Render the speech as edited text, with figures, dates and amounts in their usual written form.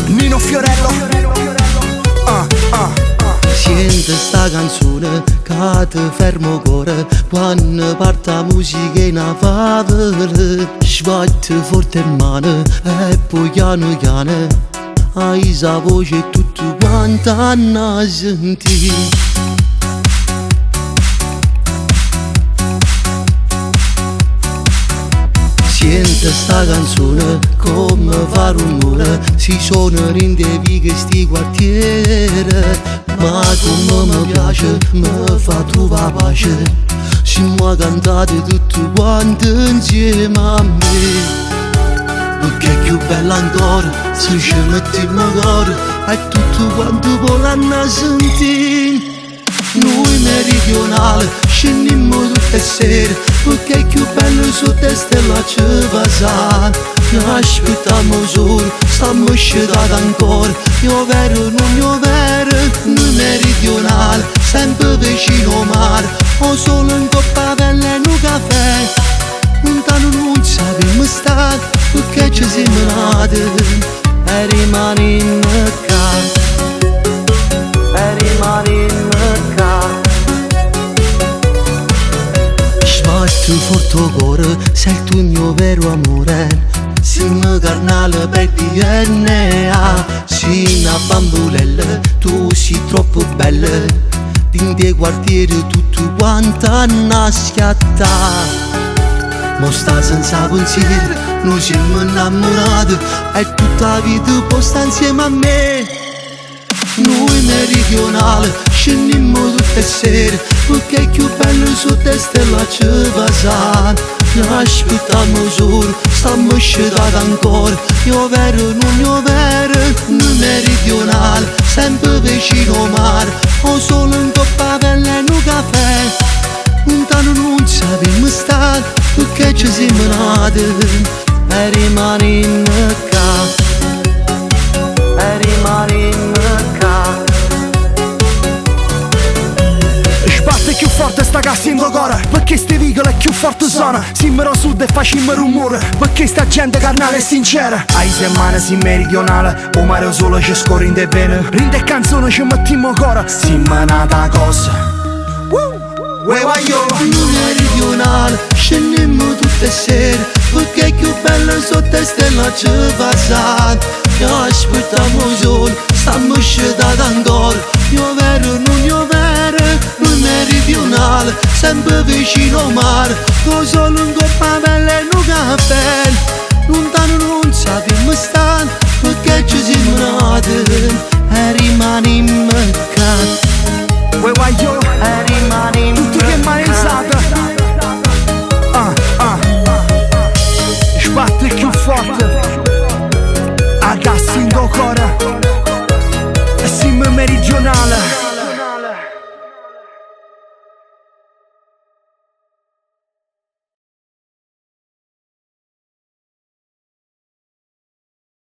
Nino Fiorello. Sente sta canzone che ti fermo cuore quando parte la musica in a favore. Sbatti forte in mano e poi piano piano hai sa voce e tutti quanti hanno a sentire. Sente sta canzone come fa rumore, si suonano in devi che sti quartiere, ma come mi piace, mi fa trovare pace, se mi cantate tutti quanti insieme a me. Perché è più bella ancora, se ci mettiamo cuore, e tutti quanti vogliono sentire. Noi meridionali scendiamo tutte sere, perché è più bello su te stella ci passare. Aspettiamo solo, stiamo scedati ancora, io vero non io vero. Noi meridionali, sempre vicino al mare, o solo in coppa pelle e un caffè. Lontano non sappiamo stare, perché ci siamo nati e rimaniamo qua. E rimaniamo qua. Sbatti forte cuore, sei tu il mio vero amore. Siamo carnale per DNA, sei una bambolella, tu sei troppo bella. In dei quartieri tutti quanti hanno schiattato. Mo sta senza pensiero, noi siamo innamorati e tutta la vita può stare insieme a me. Noi meridionali scendiamo tutte sere, perché è più bello su te stella ci passare. Aspettiamo solo, stiamo scedati ancora, io vero non io vero. Noi meridionali, sempre vicino al mare, o solo in coppa pelle e un caffè. Lontano non sappiamo stare, perché ci siamo nati e rimaniamo qua. E rimaniamo qua. Sbatte più forte sta cassa in cuore, perché ste vicole più forte sono. Simmero sud e facciamo rumore, perché sta gente carnale e sincera. Ai settimane si meridionale, o mare solo ci scorre in te vene. Rinde e canzone ci mettiamo cuore, siamo nata cosa. Noi meridionali scendiamo tutte sere, perché è più bello su te stella ci passate. Aspettiamo solo, stiamo scedati ancora, io vero non io vero. Noi meridionali, sempre vicino al mare, o solo in coppa pelle e un caffè. Lontano non sappiamo stare, perché ci siamo nati e rimaniamo qua. Where are you?